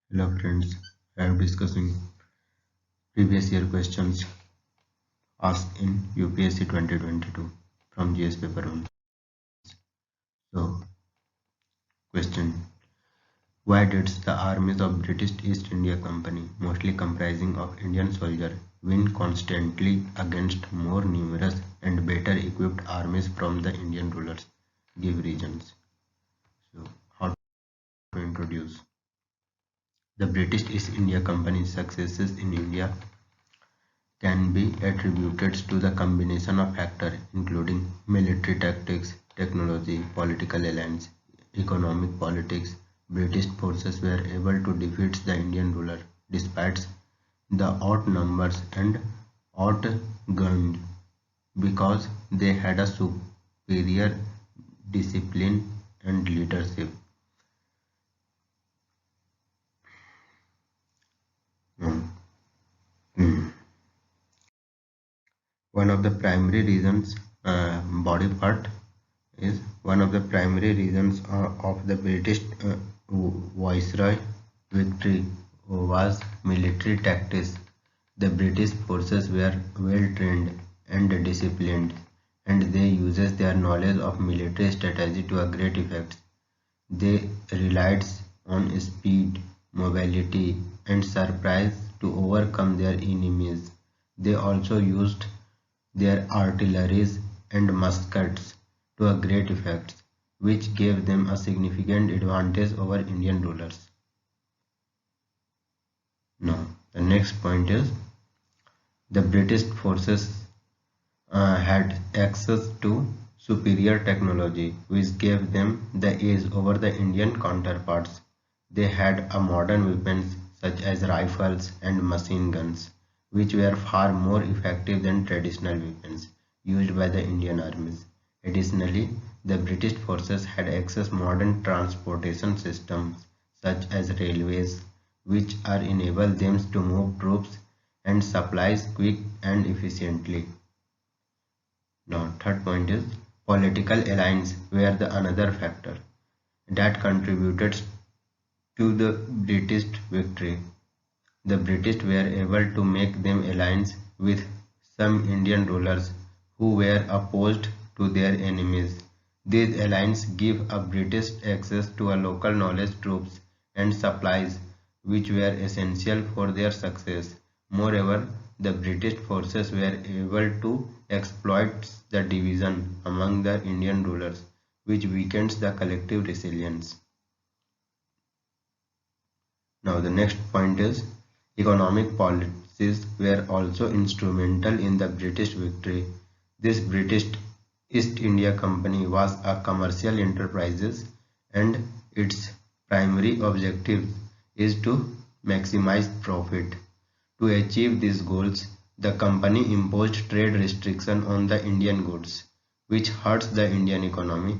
Hello friends, I am discussing previous year questions asked in UPSC 2022 from GS paper 1. So, question: why did the armies of British East India Company, mostly comprising of Indian soldiers, win constantly against more numerous and better equipped armies from the Indian rulers? Give reasons. So, how to introduce? The British East India Company's successes in India can be attributed to the combination of factors including military tactics, technology, political alliance, economic politics. British forces were able to defeat the Indian ruler despite the odd numbers and outgunned because they had a superior discipline and leadership. Hmm. Hmm. One of the primary reasons, body part is one of the primary reasons of the British Viceroy victory was military tactics. The British forces were well trained and disciplined, and they used their knowledge of military strategy to a great effect. They relied on speed, mobility, and surprise to overcome their enemies. They also used their artilleries and muskets to a great effect, which gave them a significant advantage over Indian rulers. Now, the next point is the British forces had access to superior technology, which gave them the edge over the Indian counterparts. They had a modern weapons such as rifles and machine guns, which were far more effective than traditional weapons used by the Indian armies. Additionally, the British forces had access to modern transportation systems such as railways, which are enable them to move troops and supplies quick and efficiently. Now, third point is political alliance were the another factor that contributed to the British victory. The British were able to make them alliance with some Indian rulers who were opposed to their enemies. These alliances give a British access to a local knowledge troops and supplies which were essential for their success. Moreover, the British forces were able to exploit the division among the Indian rulers, which weakens the collective resilience. Now the next point is economic policies were also instrumental in the British victory. This British East India Company was a commercial enterprise and its primary objective is to maximize profit. To achieve these goals, the company imposed trade restrictions on the Indian goods, which hurts the Indian economy.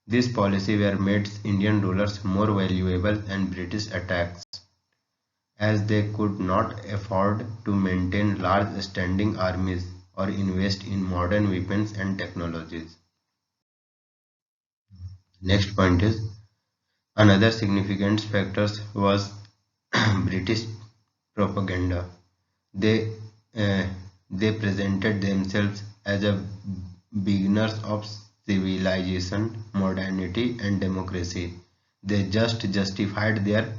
This policy were made Indian rulers more valuable and British attacks as they could not afford to maintain large standing armies or invest in modern weapons and technologies. Next point is another significant factor was British propaganda. They uh, they presented themselves as a beginners of civilization, modernity, and democracy. They just justified their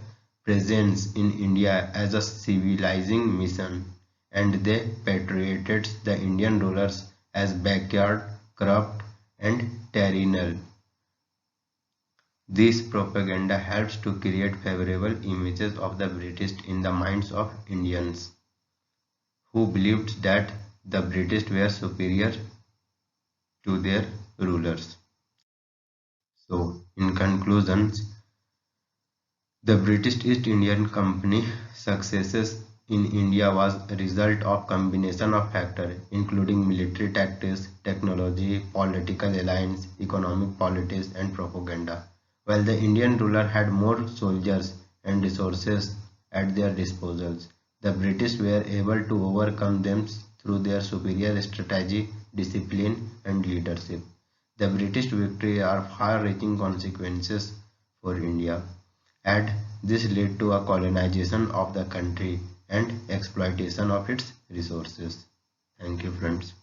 presence in India as a civilizing mission, and they patrioted the Indian rulers as backyard, corrupt, and tyrannical. This propaganda helps to create favorable images of the British in the minds of Indians who believed that the British were superior to their rulers. So, in conclusion, the British East Indian Company successes in India was a result of combination of factors including military tactics, technology, political alliance, economic politics and propaganda. While the Indian ruler had more soldiers and resources at their disposal, the British were able to overcome them through their superior strategy, discipline and leadership. The British victory are far-reaching consequences for India. Add This led to a colonization of the country and exploitation of its resources. Thank you, friends.